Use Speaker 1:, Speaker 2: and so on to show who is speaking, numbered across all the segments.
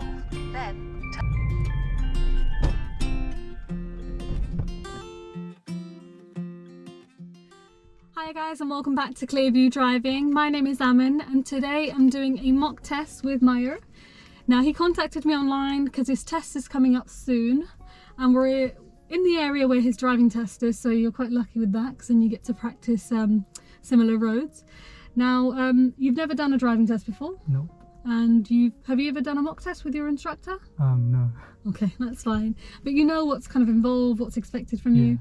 Speaker 1: 12, then
Speaker 2: Hi guys, and welcome back to Clearview Driving. My name is Amin and today I'm doing a mock test with Mayur. Now he contacted me online because his test is coming up soon and we're in the area where his driving test is, so you're quite lucky with that because then you get to practice similar roads. Now you've never done a driving test before?
Speaker 3: No.
Speaker 2: And have you ever done a mock test with your instructor?
Speaker 3: No.
Speaker 2: Okay, that's fine. But you know what's kind of involved, what's expected from you?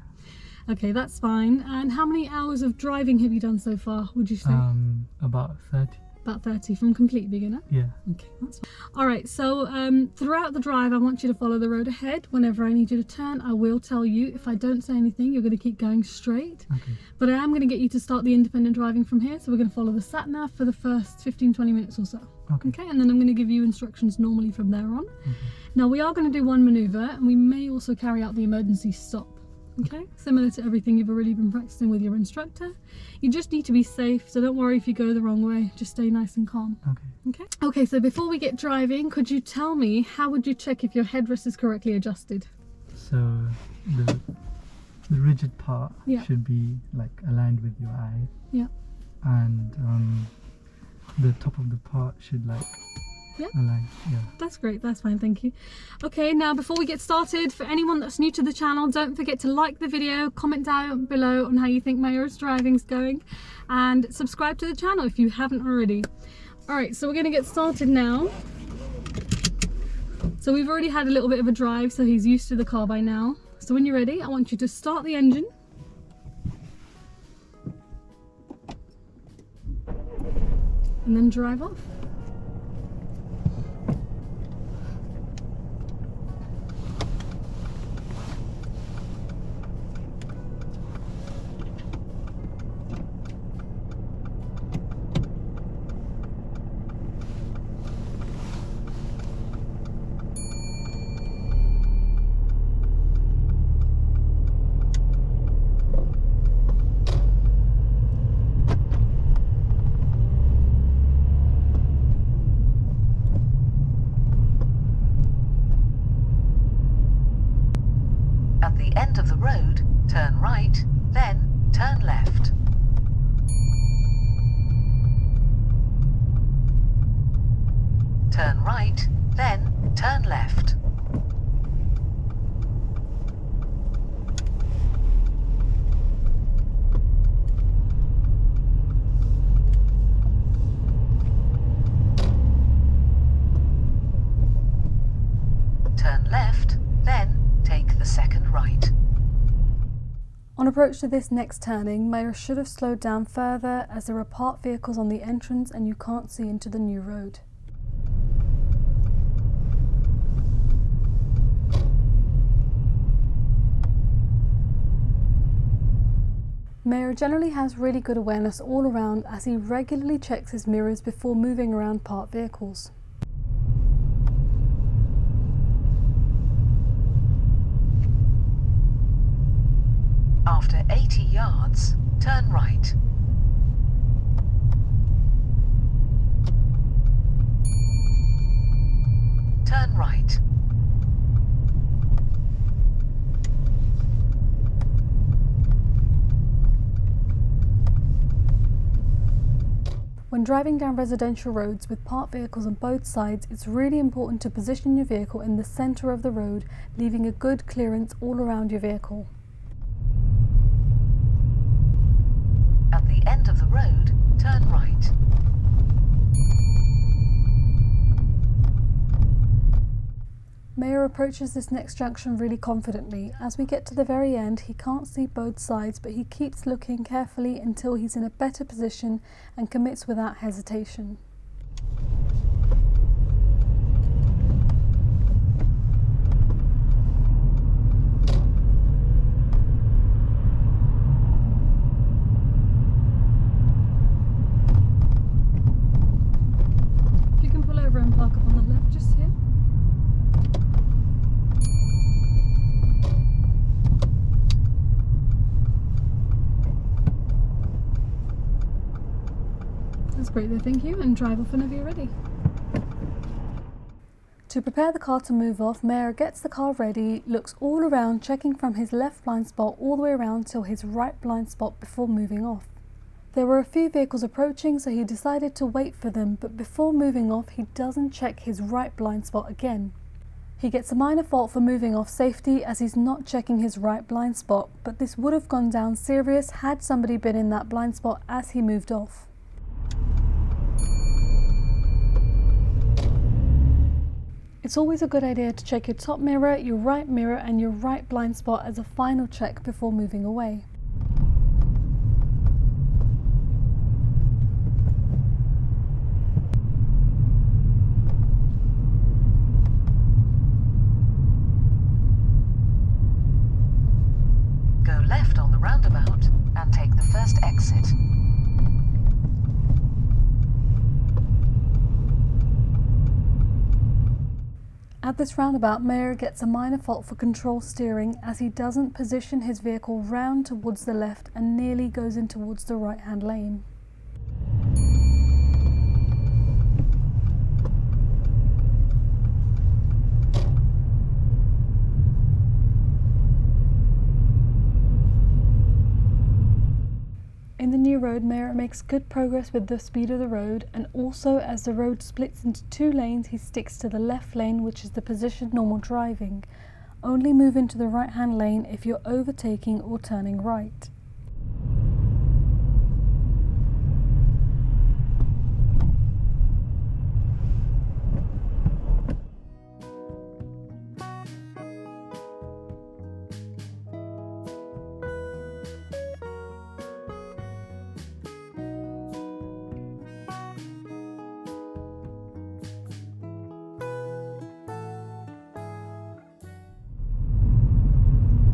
Speaker 2: Okay, that's fine. And how many hours of driving have you done so far, would you say?
Speaker 3: About 30.
Speaker 2: About 30 from complete beginner?
Speaker 3: Yeah.
Speaker 2: Okay, that's fine. Alright, so throughout the drive I want you to follow the road ahead. Whenever I need you to turn, I will tell you. If I don't say anything, you're going to keep going straight.
Speaker 3: Okay.
Speaker 2: But I am going to get you to start the independent driving from here, so we're going to follow the sat-nav for the first 15-20 minutes or so. Okay, and then I'm going to give you instructions normally from there on. Now we are going to do one manoeuvre and we may also carry out the emergency stop. Okay, similar to everything you've already been practicing with your instructor. You just need to be safe, so don't worry if you go the wrong way, just stay nice and calm. Okay, so before we get driving, could you tell me how would you check if your headrest is correctly adjusted?
Speaker 3: So the rigid part should be like aligned with your eye. Yeah. And the top of the part should like align. Yeah. That's
Speaker 2: great, that's fine, thank you. Okay, now before we get started, for anyone that's new to the channel, don't forget to like the video, comment down below on how you think Mayur's driving's going, and subscribe to the channel if you haven't already. Alright, so we're going to get started now. So we've already had a little bit of a drive, so he's used to the car by now. So when you're ready, I want you to start the engine. And then drive off.
Speaker 1: at the end of the road, turn right, then turn left. Turn right, then turn left. Turn left, then take the second right.
Speaker 2: On approach to this next turning, Mayur should have slowed down further as there are parked vehicles on the entrance and you can't see into the new road. Mayur generally has really good awareness all around as he regularly checks his mirrors before moving around parked vehicles.
Speaker 1: After 80 yards, turn right. Turn right.
Speaker 2: When driving down residential roads with parked vehicles on both sides, it's really important to position your vehicle in the centre of the road, leaving a good clearance all around your vehicle.
Speaker 1: At the end of the road, turn right.
Speaker 2: Mayur approaches this next junction really confidently. As we get to the very end, he can't see both sides, but he keeps looking carefully until he's in a better position and commits without hesitation. You can pull over and park up on the left just here. That's great there, thank you, and drive off whenever you're ready. To prepare the car to move off, Mayur gets the car ready, looks all around, checking from his left blind spot all the way around till his right blind spot before moving off. There were a few vehicles approaching, so he decided to wait for them, but before moving off he doesn't check his right blind spot again. He gets a minor fault for moving off safety as he's not checking his right blind spot, but this would have gone down serious had somebody been in that blind spot as he moved off. It's always a good idea to check your top mirror, your right mirror and your right blind spot as a final check before moving away.
Speaker 1: Go left on the roundabout and take the first exit.
Speaker 2: At this roundabout, Mayur gets a minor fault for control steering as he doesn't position his vehicle round towards the left and nearly goes in towards the right-hand lane. In the new road, Mayur makes good progress with the speed of the road, and also as the road splits into two lanes he sticks to the left lane, which is the position normal driving. Only move into the right hand lane if you're overtaking or turning right.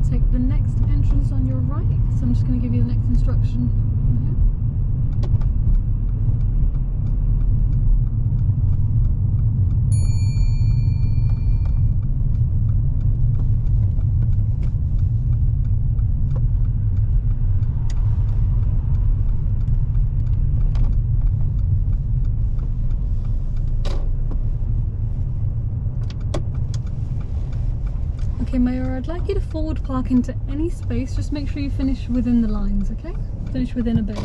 Speaker 2: Take the next entrance on your right, so I'm just going to give you the next instruction Okay, Mayur, I'd like you to forward park into any space. Just make sure you finish within the lines, okay? Finish within a bay.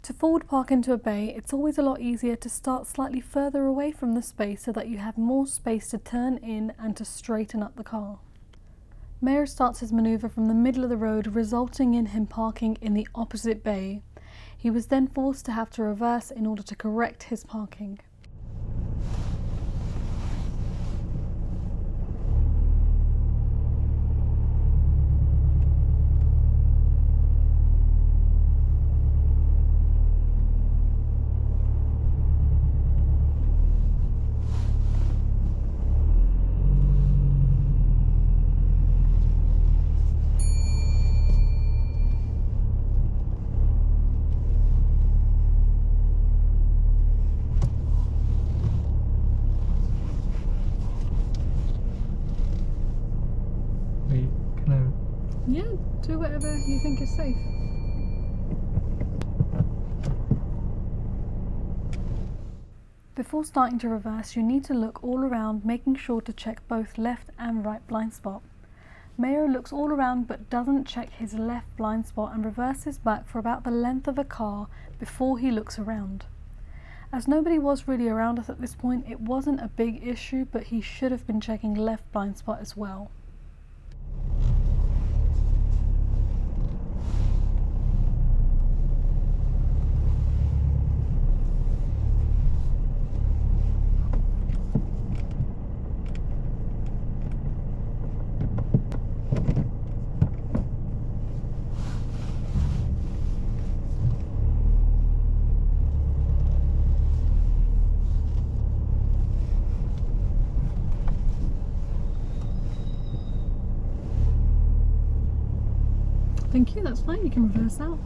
Speaker 2: To forward park into a bay, it's always a lot easier to start slightly further away from the space so that you have more space to turn in and to straighten up the car. Mayur starts his manoeuvre from the middle of the road, resulting in him parking in the opposite bay. He was then forced to have to reverse in order to correct his parking. Yeah, do whatever you think is safe. Before starting to reverse, you need to look all around, making sure to check both left and right blind spot. Mayur looks all around but doesn't check his left blind spot and reverses back for about the length of a car before he looks around. As nobody was really around us at this point, it wasn't a big issue, but he should have been checking left blind spot as well. Thank you, that's fine, you can reverse out.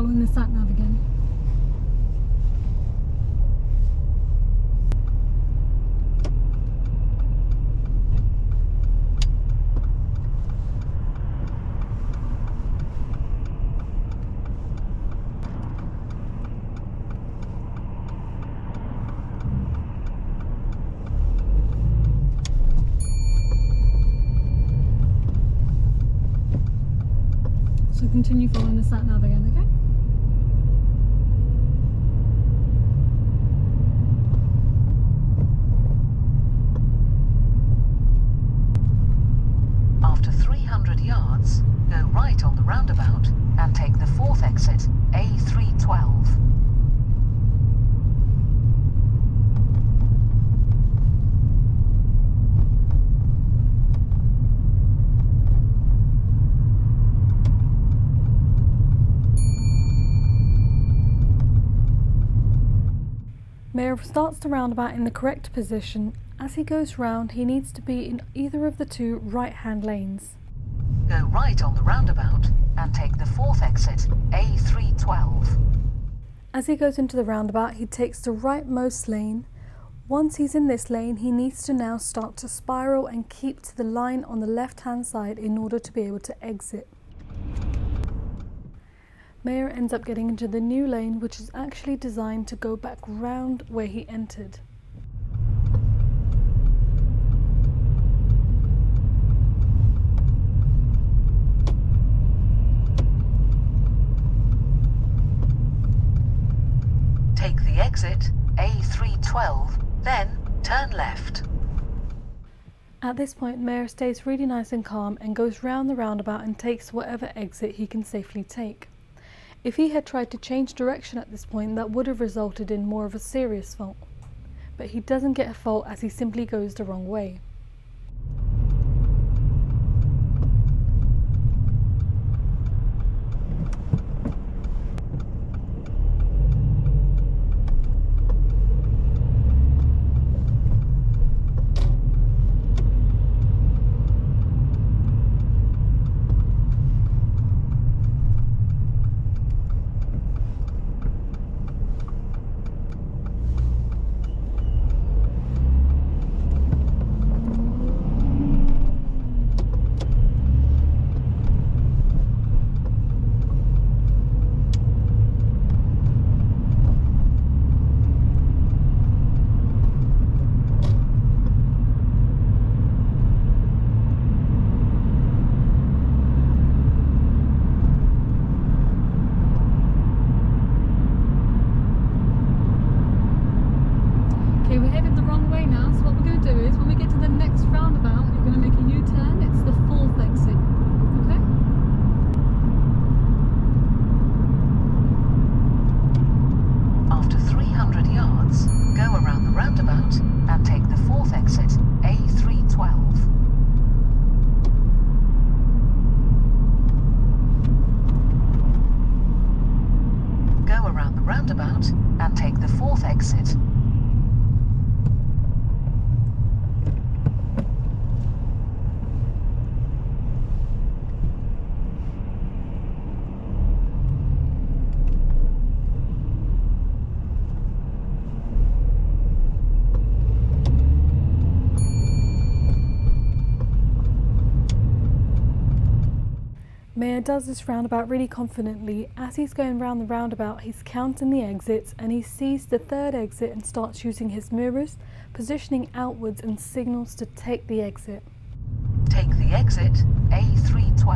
Speaker 2: following the sat-nav again. So continue following the sat-nav again, okay?
Speaker 1: After 300 yards, go right on the roundabout and take the 4th exit, A312.
Speaker 2: Mayur starts the roundabout in the correct position. As he goes round, he needs to be in either of the two right-hand lanes.
Speaker 1: Go right on the roundabout and take the 4th exit, A312.
Speaker 2: As he goes into the roundabout, he takes the rightmost lane. Once he's in this lane, he needs to now start to spiral and keep to the line on the left-hand side in order to be able to exit. Mayur ends up getting into the new lane, which is actually designed to go back round where he entered.
Speaker 1: Take the exit, A312, then turn left.
Speaker 2: At this point, Mayur stays really nice and calm and goes round the roundabout and takes whatever exit he can safely take. If he had tried to change direction at this point, that would have resulted in more of a serious fault. But he doesn't get a fault as he simply goes the wrong way.
Speaker 1: roundabout and take the 4th exit.
Speaker 2: Mayur does this roundabout really confidently. As he's going round the roundabout, he's counting the exits and he sees the 3rd exit and starts using his mirrors, positioning outwards and signals to take the exit.
Speaker 1: Take the exit, A312.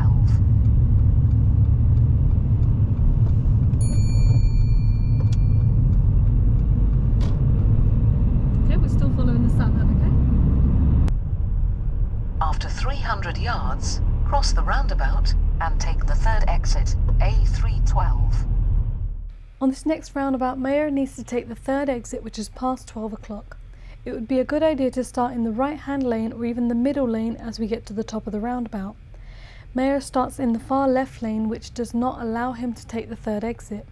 Speaker 2: Okay, we're still following the sat-nav, okay?
Speaker 1: After 300 yards, cross the roundabout and take the 3rd exit, A312.
Speaker 2: On this next roundabout, Mayur needs to take the 3rd exit, which is past 12 o'clock. It would be a good idea to start in the right-hand lane or even the middle lane as we get to the top of the roundabout. Mayur starts in the far left lane, which does not allow him to take the 3rd exit.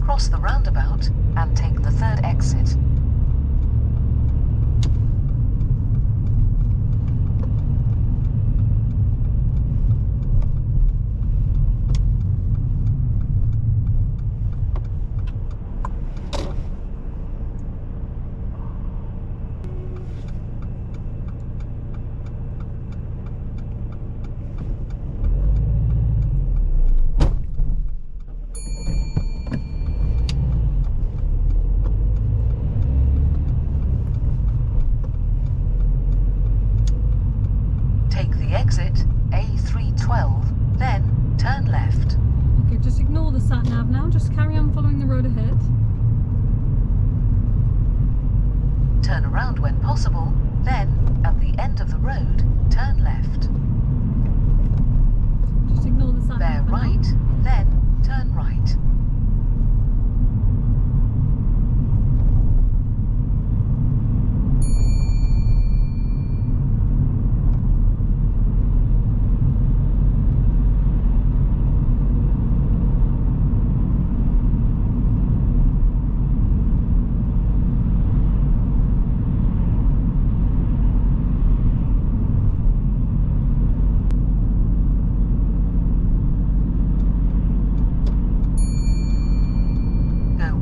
Speaker 1: Cross the roundabout and take the 3rd exit. exit, A312, then turn left.
Speaker 2: Okay, just ignore the sat-nav now, just carry on following the road ahead.
Speaker 1: Turn around when possible, then, at the end of the road, turn left.
Speaker 2: Just ignore the sat-nav.
Speaker 1: Bear right, then turn right.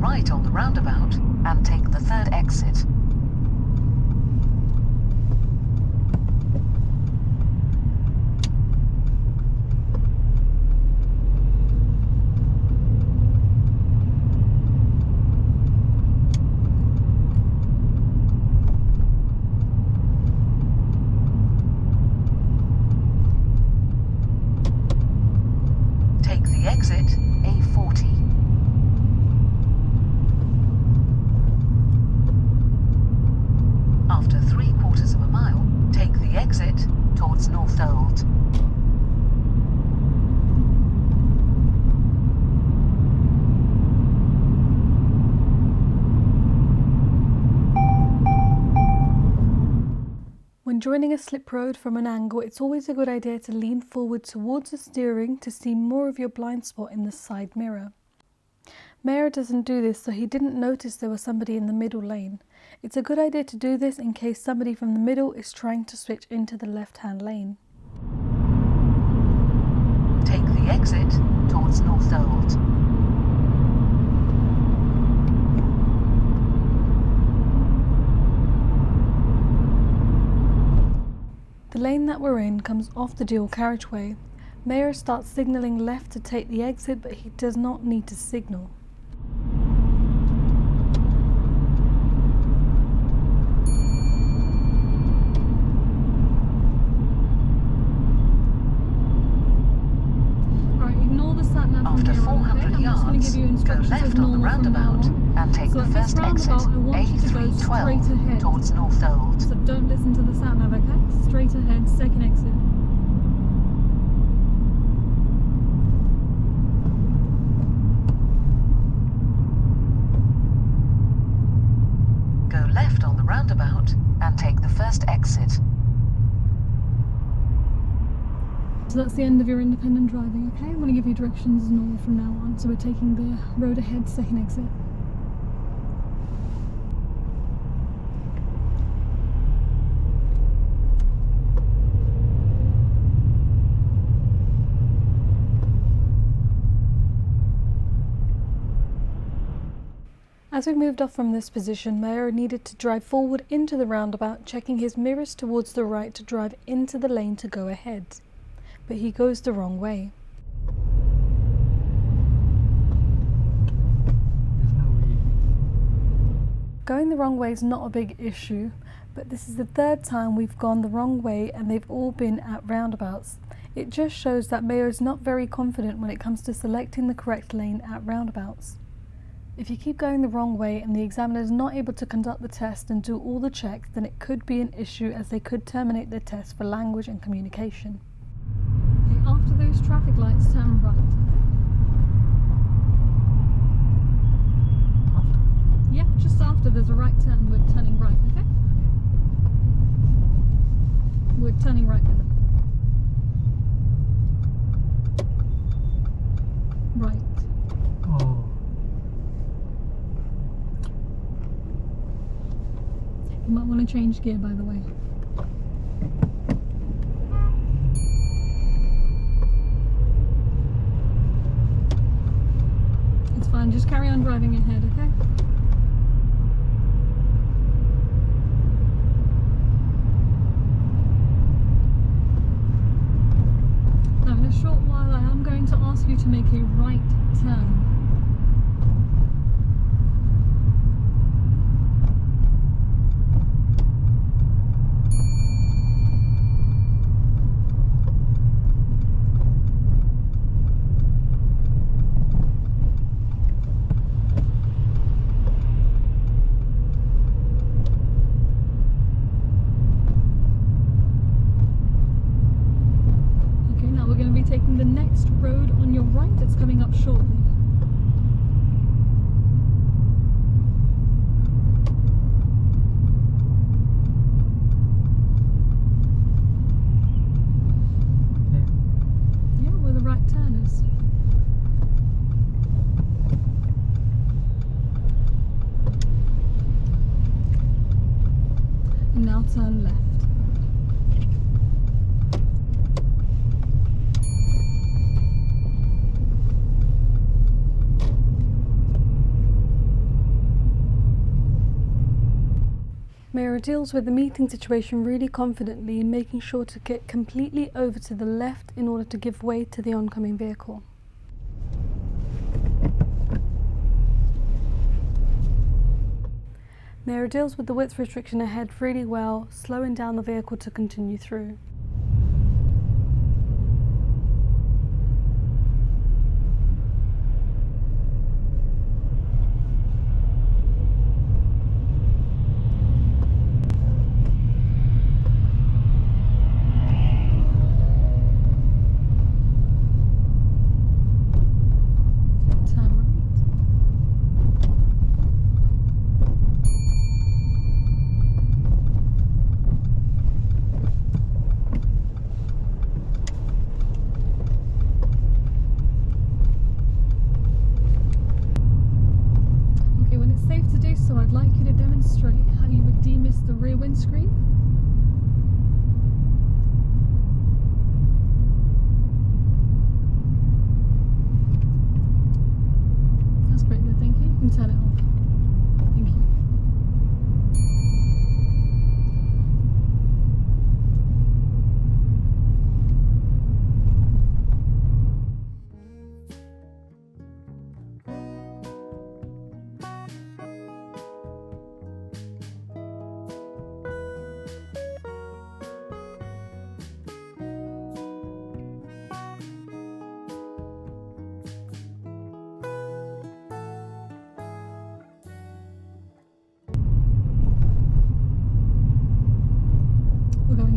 Speaker 1: Right on the roundabout and take the third exit. Take the exit A40. After 3/4 of a mile, take the exit towards North Old.
Speaker 2: When joining a slip road from an angle, it's always a good idea to lean forward towards the steering to see more of your blind spot in the side mirror. Mayur doesn't do this, so he didn't notice there was somebody in the middle lane. It's a good idea to do this in case somebody from the middle is trying to switch into the left-hand lane.
Speaker 1: Take the exit towards North Old.
Speaker 2: The lane that we're in comes off the dual carriageway. Mayur starts signalling left to take the exit, but he does not need to signal.
Speaker 1: After 400 yards, go left on the roundabout and take the first exit, A312, towards North Old.
Speaker 2: So don't listen to the sat-nav, okay? Straight ahead, second exit.
Speaker 1: Go left on the roundabout and take the first exit.
Speaker 2: So that's the end of your independent driving, okay? I'm going to give you directions as normal from now on. So we're taking the road ahead, second exit. As we moved off from this position, Mayur needed to drive forward into the roundabout, checking his mirrors towards the right to drive into the lane to go ahead. But he goes the wrong way.
Speaker 3: There's no way.
Speaker 2: Going the wrong way is not a big issue, but this is the third time we've gone the wrong way and they've all been at roundabouts. It just shows that Mayur is not very confident when it comes to selecting the correct lane at roundabouts. If you keep going the wrong way and the examiner is not able to conduct the test and do all the checks, then it could be an issue as they could terminate the test for language and communication. Okay, after those traffic lights, turn right, okay?
Speaker 3: After?
Speaker 2: Yeah, just after there's a right turn, we're turning right, okay? We're turning right now. Right.
Speaker 3: Oh.
Speaker 2: You might want to change gear, by the way. It's fine, just carry on driving ahead, okay? Now, in a short while, I am going to ask you to make a right turn. the next road on your right that's coming up shortly. Yeah, where the right turn is. And now turn left. Mayur deals with the meeting situation really confidently, making sure to get completely over to the left in order to give way to the oncoming vehicle. Mayur deals with the width restriction ahead really well, slowing down the vehicle to continue through. So I'd like you to demonstrate how you would demist the rear windscreen. That's great, good, thank you. You can turn it off. Thank you.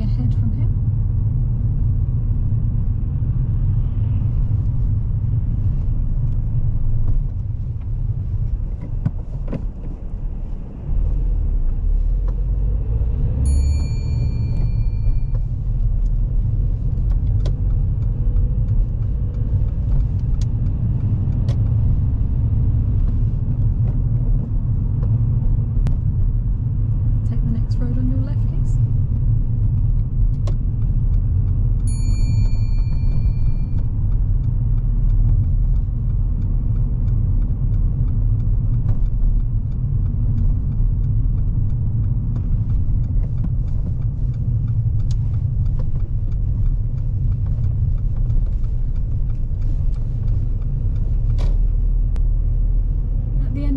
Speaker 2: Ahead from here. Take the next road on your left, please.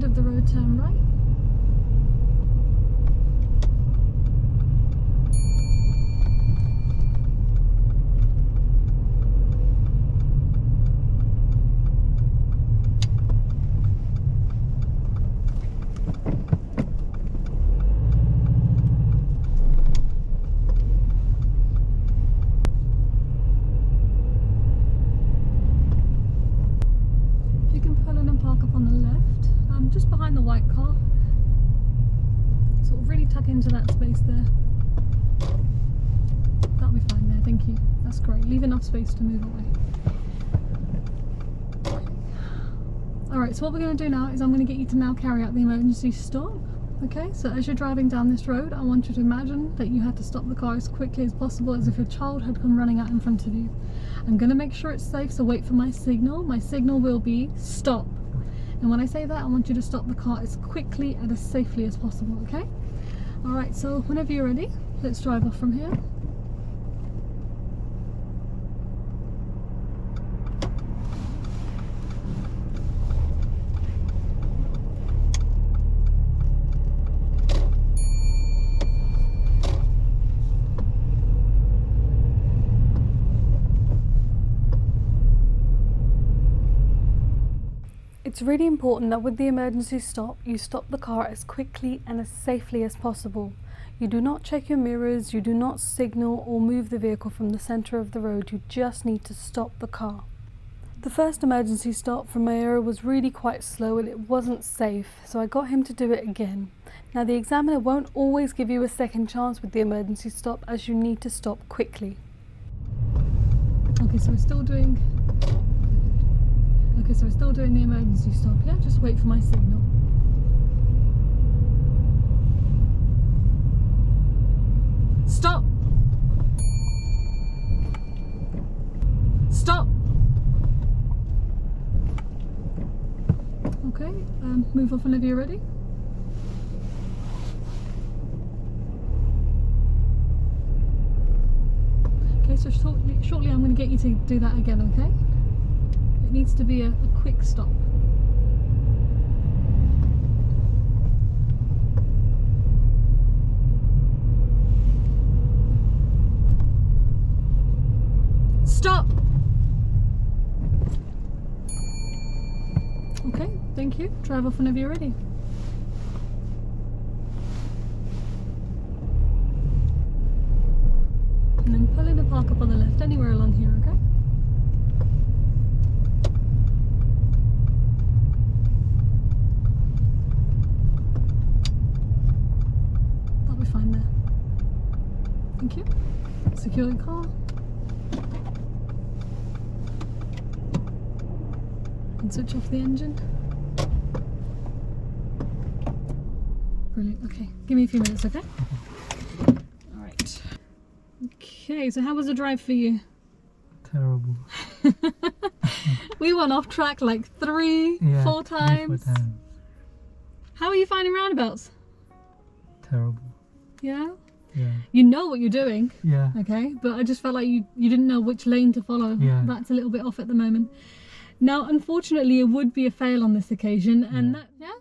Speaker 2: Of the road, turn right. If you can pull in and park up on the left. Just behind the white car, sort of really tuck into that space there. That'll be fine there, thank you. That's great, leave enough space to move away. Alright, so what we're going to do now is I'm going to get you to now carry out the emergency stop. Okay, so as you're driving down this road, I want you to imagine that you had to stop the car as quickly as possible, as if a child had come running out in front of you. I'm going to make sure it's safe, so wait for my signal. My signal will be stop. And when I say that, I want you to stop the car as quickly and as safely as possible, okay? Alright, so whenever you're ready, let's drive off from here. It's really important that with the emergency stop, you stop the car as quickly and as safely as possible. You do not check your mirrors, you do not signal or move the vehicle from the centre of the road, you just need to stop the car. The first emergency stop from Mayur was really quite slow and it wasn't safe, so I got him to do it again. Now the examiner won't always give you a second chance with the emergency stop, as you need to stop quickly. Okay, so we're still doing the emergency stop, yeah? Just wait for my signal. Stop! Stop! Okay, move off whenever you're ready. Okay, so shortly I'm going to get you to do that again, okay? It needs to be a quick stop. Stop! Okay, thank you. Drive off whenever you're ready. And then pull in and park up on the left, anywhere along here, okay? That'll be fine there. Thank you. Secure the car. And switch off the engine. Brilliant, okay. Give me a few minutes, okay? Alright. Okay, so how was the drive for you?
Speaker 3: Terrible.
Speaker 2: We went off track like four times.
Speaker 3: 4 times.
Speaker 2: How are you finding roundabouts?
Speaker 3: Terrible.
Speaker 2: Yeah?
Speaker 3: Yeah.
Speaker 2: You know what you're doing.
Speaker 3: Yeah.
Speaker 2: Okay, but I just felt like you didn't know which lane to follow.
Speaker 3: Yeah.
Speaker 2: That's a little bit off at the moment. Now, unfortunately, it would be a fail on this occasion, and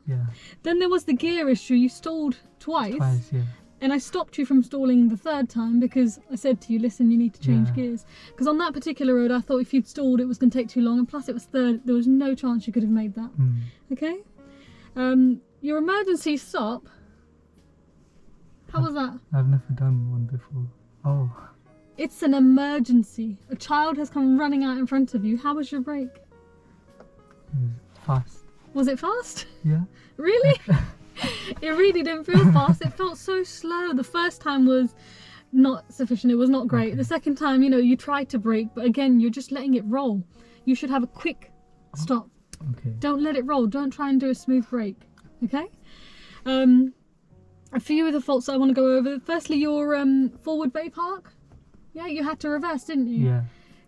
Speaker 3: Yeah.
Speaker 2: Then there was the gear issue. You stalled twice.
Speaker 3: Twice, yeah.
Speaker 2: And I stopped you from stalling the third time because I said to you, listen, you need to change gears. Because on that particular road, I thought if you'd stalled, it was going to take too long, and plus it was third. There was no chance you could have made that. Okay. Your emergency stop. How was that? I've
Speaker 3: never done one before. Oh.
Speaker 2: It's an emergency. A child has come running out in front of you. How was your brake?
Speaker 3: It was fast.
Speaker 2: Was it fast?
Speaker 3: Yeah.
Speaker 2: Really? It really didn't feel fast. It felt so slow. The first time was not sufficient. It was not great. Okay. The second time, you know, you tried to brake, but again, you're just letting it roll. You should have a quick stop.
Speaker 3: Okay.
Speaker 2: Don't let it roll. Don't try and do a smooth brake. Okay? A few of the faults I want to go over. Firstly, your forward bay park. Yeah, you had to reverse, didn't you?
Speaker 3: Yeah.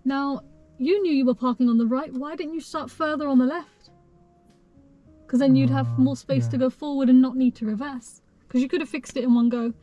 Speaker 2: Now, you knew you were parking on the right. Why didn't you start further on the left? Because then you'd have more space to go forward and not need to reverse. Because you could have fixed it in one go.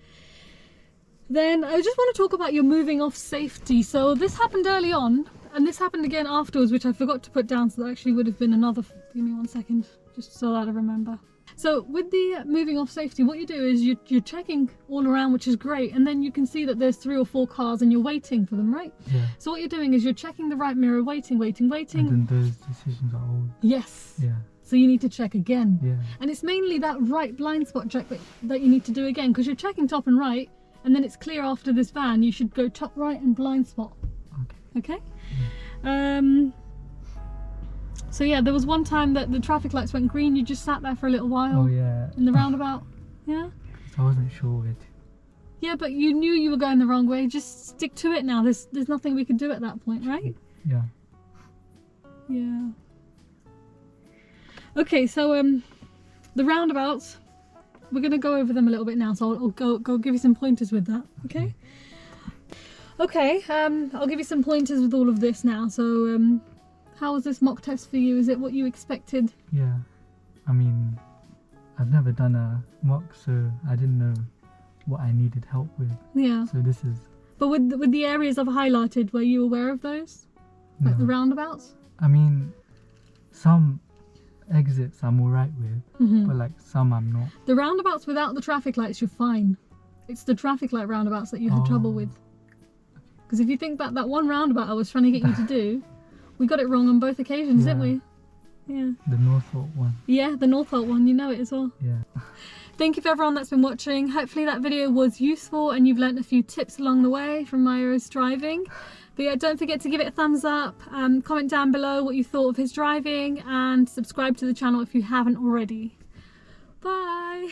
Speaker 2: Then I just want to talk about your moving off safety. So this happened early on, and this happened again afterwards, which I forgot to put down, so that actually would have been another... Give me 1 second, just so that I remember. So with the moving off safety, what you do is you're checking all around, which is great, and then you can see that there's 3 or 4 cars and you're waiting for them, right?
Speaker 3: Yeah.
Speaker 2: So what you're doing is you're checking the right mirror, waiting.
Speaker 3: And then those decisions are old.
Speaker 2: Yes.
Speaker 3: Yeah.
Speaker 2: So you need to check again.
Speaker 3: Yeah.
Speaker 2: And it's mainly that right blind spot check that you need to do again, because you're checking top and right, and then it's clear after this van. You should go top right and blind spot. Okay. Okay? Yeah. So yeah, there was one time that the traffic lights went green. You just sat there for a little while.
Speaker 3: Oh yeah.
Speaker 2: In the roundabout. Yeah.
Speaker 3: I wasn't sure where to.
Speaker 2: Yeah, but you knew you were going the wrong way. Just stick to it now. There's nothing we could do at that point, right?
Speaker 3: Yeah.
Speaker 2: Yeah. Okay, so the roundabouts, we're gonna go over them a little bit now. So I'll go give you some pointers with that. Okay. Okay. I'll give you some pointers with all of this now. So how was this mock test for you? Is it what you expected?
Speaker 3: Yeah. I mean, I've never done a mock, so I didn't know what I needed help with. Yeah. So this is...
Speaker 2: But with the areas I've highlighted, were you aware of those? No. Like the roundabouts?
Speaker 3: I mean, some exits I'm alright with, but like some I'm not.
Speaker 2: The roundabouts without the traffic lights, you're fine. It's the traffic light roundabouts that you had trouble with. Because if you think back, that one roundabout I was trying to get you to do, we got it wrong on both occasions, didn't we? Yeah.
Speaker 3: The Northholt one.
Speaker 2: Yeah, the Northholt one, you know it as well.
Speaker 3: Yeah.
Speaker 2: Thank you for everyone that's been watching. Hopefully that video was useful and you've learnt a few tips along the way from Mayur's driving. But yeah, don't forget to give it a thumbs up, comment down below what you thought of his driving, and subscribe to the channel if you haven't already. Bye!